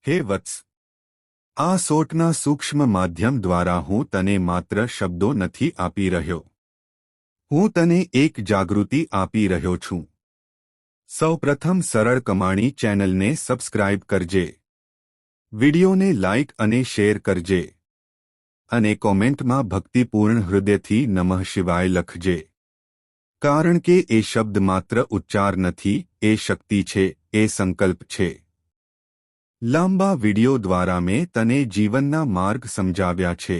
હે વત્સ, આ સોટના સૂક્ષ્મ માધ્યમ દ્વારા હું તને માત્ર શબ્દો નથી આપી રહ્યો, હું તને એક જાગૃતિ આપી રહ્યો છું. સૌપ્રથમ સરળ કમાણી ચેનલને સબસ્ક્રાઇબ કરજે, વિડિયોને લાઇક અને શેર કરજે, અને કોમેન્ટમાં ભક્તિપૂર્ણ હૃદયથી નમઃ શિવાય લખજે. કારણ કે એ શબ્દ માત્ર ઉચ્ચાર નથી, એ શક્તિ છે, એ સંકલ્પ છે. લાંબા વિડિયો દ્વારા મેં તને જીવનના માર્ગ સમજાવ્યા છે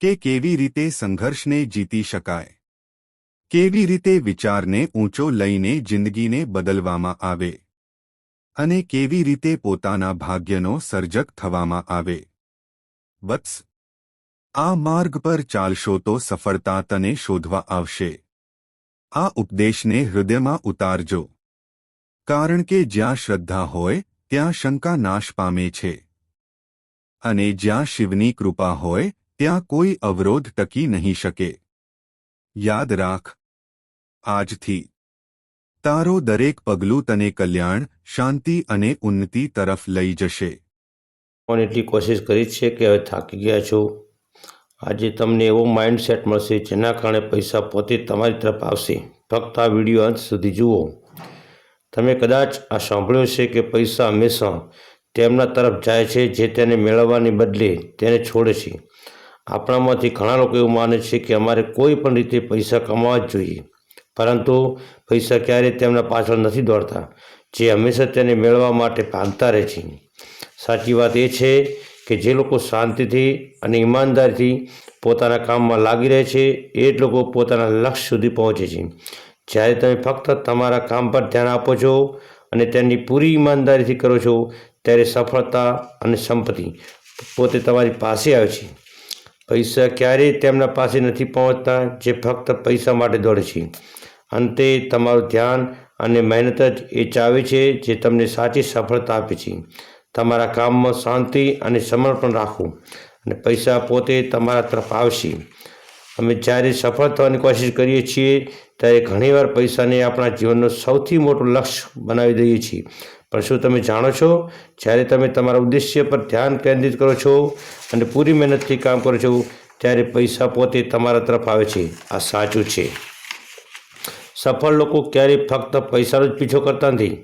કે કેવી રીતે સંઘર્ષને જીતી શકાય, કેવી રીતે વિચારને ઊંચો લઈને જિંદગીને બદલવામાં આવે, અને કેવી રીતે પોતાના ભાગ્યનો સર્જક થવામાં આવે. વત્સ, આ માર્ગ પર ચાલશો તો સફળતા તને શોધવા આવશે. આ ઉપદેશને હૃદયમાં ઉતારજો, કારણ કે જ્યાં શ્રદ્ધા હોય ત્યાં શંકા નાશ પામે છે, અને જ્યાં શિવની કૃપા હોય ત્યાં કોઈ અવરોધ ટકી નહીં શકે. યાદ રાખ, આજથી તારો દરેક પગલું તને કલ્યાણ, શાંતિ અને ઉન્નતિ તરફ લઈ જશે. પણ એટલી કોશિશ કરી છે કે હવે થાકી ગયા છો. આજે તમને એવો માઇન્ડસેટ મળશે જેના કારણે પૈસા પોતે તમારી તરફ આવશે. ફક્ત આ વિડીયો અંત સુધી જુઓ. તમે કદાચ આ સાંભળ્યું છે કે પૈસા હંમેશા તેમના તરફ જાય છે જે તેને મેળવવાને બદલે તેને છોડે છે. આપણામાંથી ઘણા લોકો એવું માને છે કે અમારે કોઈ પણ રીતે પૈસા કમાવા જ જોઈએ, પરંતુ પૈસા ક્યારેય તેમના પાછળ નથી દોડતા, જે હંમેશા તેને મેળવવા માટે ભાગતા રહે છે. સાચી વાત એ છે કે જે લોકો શાંતિથી અને ઈમાનદારીથી પોતાના કામમાં લાગી રહે છે એ જ લોકો પોતાના લક્ષ્ય સુધી પહોંચે છે. જ્યારે તમે ફક્ત તમારા કામ પર ધ્યાન આપો છો અને તેની પૂરી ઈમાનદારીથી કરો છો, ત્યારે સફળતા અને સંપત્તિ પોતે તમારી પાસે આવે છે. પૈસા ક્યારેય તેમના પાસે નથી પહોંચતા જે ફક્ત પૈસા માટે દોડે છે. અંતે તમારું ધ્યાન અને મહેનત જ એ ચાવી છે જે તમને સાચી સફળતા આપે છે. તમારા કામમાં શાંતિ અને સમર્પણ રાખો અને પૈસા પોતે તમારા તરફ આવશે. અમે જ્યારે સફળ થવાની કોશિશ કરીએ છીએ ત્યારે ઘણીવાર પૈસાને આપણા જીવનનો સૌથી મોટું લક્ષ્ય બનાવી દઈએ છીએ. પણ શું તમે જાણો છો, જ્યારે તમે તમારા ઉદ્દેશ્ય પર ધ્યાન કેન્દ્રિત કરો છો અને પૂરી મહેનતથી કામ કરો છો, ત્યારે પૈસા પોતે તમારા તરફ આવે છે. આ સાચું છે. સફળ લોકો ક્યારેય ફક્ત પૈસાનો જ પીછો કરતા નથી.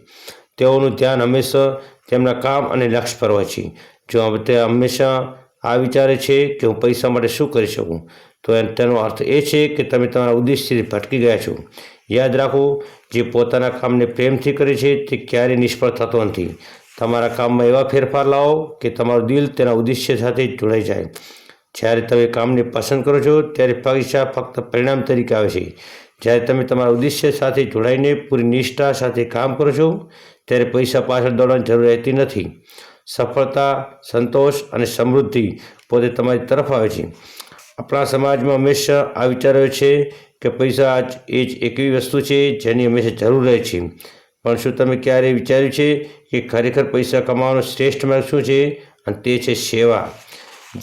તેઓનું ધ્યાન હંમેશા તેમના કામ અને લક્ષ્ય પર હોય છે. જો તે હંમેશા આ વિચારે છે કે હું પૈસા માટે શું કરી શકું, તો તેનો અર્થ એ છે કે તમે તમારા ઉદ્દેશ્યથી ભટકી ગયા છો. યાદ રાખો, જે પોતાના કામને પ્રેમથી કરે છે તે ક્યારેય નિષ્ફળ થતો નથી. તમારા કામમાં એવા ફેરફાર લાવો કે તમારું દિલ તેના ઉદ્દેશ્ય સાથે જોડાઈ જાય. જ્યારે તમે કામને પસંદ કરો છો ત્યારે પૈસા ફક્ત પરિણામ તરીકે આવે છે. જ્યારે તમે તમારા ઉદ્દેશ્ય સાથે જોડાઈને પૂરી નિષ્ઠા સાથે કામ કરો છો, ત્યારે પૈસા પાછળ દોડવાની જરૂર રહેતી નથી. સફળતા, સંતોષ અને સમૃદ્ધિ પોતે તમારી તરફ આવે છે. આપણા સમાજમાં હંમેશા આ વિચાર રહ્યો છે કે પૈસા એ જ એક એવી વસ્તુ છે જેની હંમેશા જરૂર રહે છે. પણ શું તમે ક્યારેય વિચાર્યું છે કે ખરેખર પૈસા કમાવાનો શ્રેષ્ઠ માર્ગ શું છે? અને તે છે સેવા.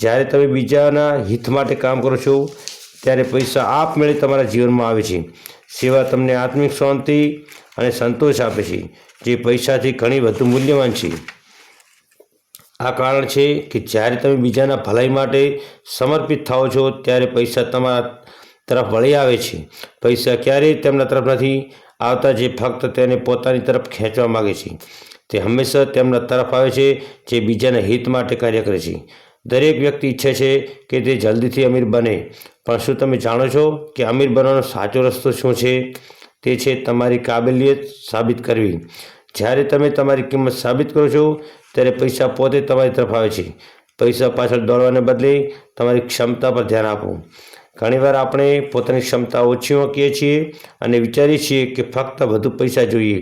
જ્યારે તમે બીજાના હિત માટે કામ કરો છો ત્યારે પૈસા આપમેળે તમારા જીવનમાં આવે છે. સેવા તમને આત્મિક શાંતિ અને સંતોષ આપે છે, જે પૈસાથી ઘણી વધુ મૂલ્યવાન છે. આ કારણ છે કે જ્યારે તમે બીજાના ભલાઈ માટે સમર્પિત થાઓ છો ત્યારે પૈસા તમારા તરફ વળી આવે છે. પૈસા ક્યારેય તેમના તરફ નથી આવતા જે ફક્ત તેને પોતાની તરફ ખેંચવા માગે છે. તે હંમેશા તેમના તરફ આવે છે જે બીજાના હિત માટે કાર્ય કરે છે. દરેક વ્યક્તિ ઈચ્છે છે કે તે જલ્દીથી અમીર બને, પણ શું તમે જાણો છો કે અમીર બનવાનો સાચો રસ્તો શું છે? તે છે તમારી કાબેલિયત સાબિત કરવી. જ્યારે તમે તમારી કિંમત સાબિત કરો છો ત્યારે પૈસા પોતે તમારી તરફ આવે છે. પૈસા પાછળ દોડવાને બદલે તમારી ક્ષમતા પર ધ્યાન આપો. ઘણીવાર આપણે પોતાની ક્ષમતા ઓછી મૂકીએ છીએ અને વિચારીએ છીએ કે ફક્ત વધુ પૈસા જોઈએ,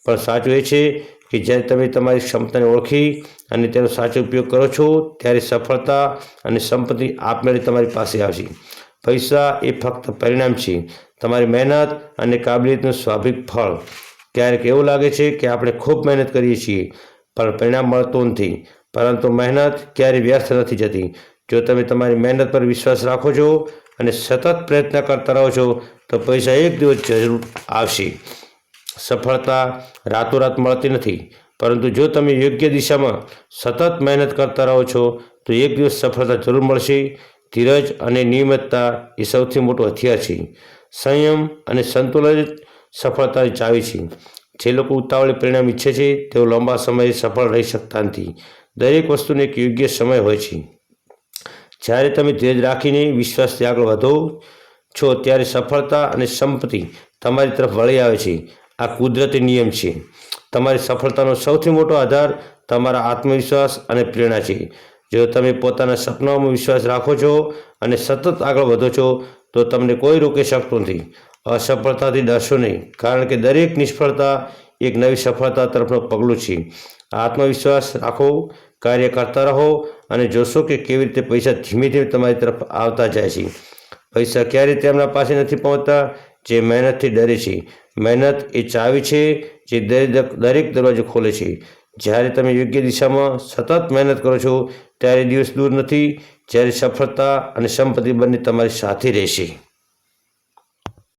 પણ સાચું એ છે કે જ્યારે તમે તમારી ક્ષમતાને ઓળખી અને તેનો સાચો ઉપયોગ કરો છો ત્યારે સફળતા અને સંપત્તિ આપમેળે તમારી પાસે આવશે. પૈસા એ ફક્ત પરિણામ છે, તમારી મહેનત અને કાબેલિયતનું સ્વાભાવિક ફળ. ક્યારેક એવું લાગે છે કે આપણે ખૂબ મહેનત કરીએ છીએ પણ પરિણામ મળતું નથી, પરંતુ મહેનત ક્યારેય વ્યર્થ નથી જતી. જો તમે તમારી મહેનત પર વિશ્વાસ રાખો છો અને સતત પ્રયત્ન કરતા રહો છો તો પૈસા એક દિવસ જરૂર આવશે. સફળતા રાતોરાત મળતી નથી, પરંતુ જો તમે યોગ્ય દિશામાં સતત મહેનત કરતા રહો છો તો એક દિવસ સફળતા જરૂર મળશે. ધીરજ અને નિયમિતતા એ સૌથી મોટું હથિયાર છે. સંયમ અને સંતુલન જ સફળતાની ચાવી છે. જે લોકો ઉતાવળે પરિણામ ઈચ્છે છે તેઓ લાંબા સમયે સફળ રહી શકતા નથી. દરેક વસ્તુનો એક યોગ્ય સમય હોય છે. જ્યારે તમે ધીરજ રાખીને વિશ્વાસથી આગળ વધો છો ત્યારે સફળતા અને સંપત્તિ તમારી તરફ વળી આવે છે. આ કુદરતી નિયમ છે. તમારી સફળતાનો સૌથી મોટો આધાર તમારા આત્મવિશ્વાસ અને પ્રેરણા છે. જો તમે પોતાના સપનાઓમાં વિશ્વાસ રાખો છો અને સતત આગળ વધો છો તો તમને કોઈ રોકી શકતું નથી. અસફળતાથી ડરશો નહીં, કારણ કે દરેક નિષ્ફળતા એક નવી સફળતા તરફનું પગલું છે. આત્મવિશ્વાસ રાખો, કાર્ય કરતા રહો અને જોશો કે કેવી રીતે પૈસા ધીમે ધીમે તમારી તરફ આવતા જાય છે. પૈસા ક્યારેય તેમના પાસે નથી પહોંચતા જે મહેનતથી ડરે છે. મહેનત એ ચાવી છે જે દરેક દરવાજો ખોલે છે. જ્યારે તમે યોગ્ય દિશામાં સતત મહેનત કરો છો ત્યારે દિવસ દૂર નથી જ્યારે સફળતા અને સંપત્તિ બંને તમારી સાથે રહેશે.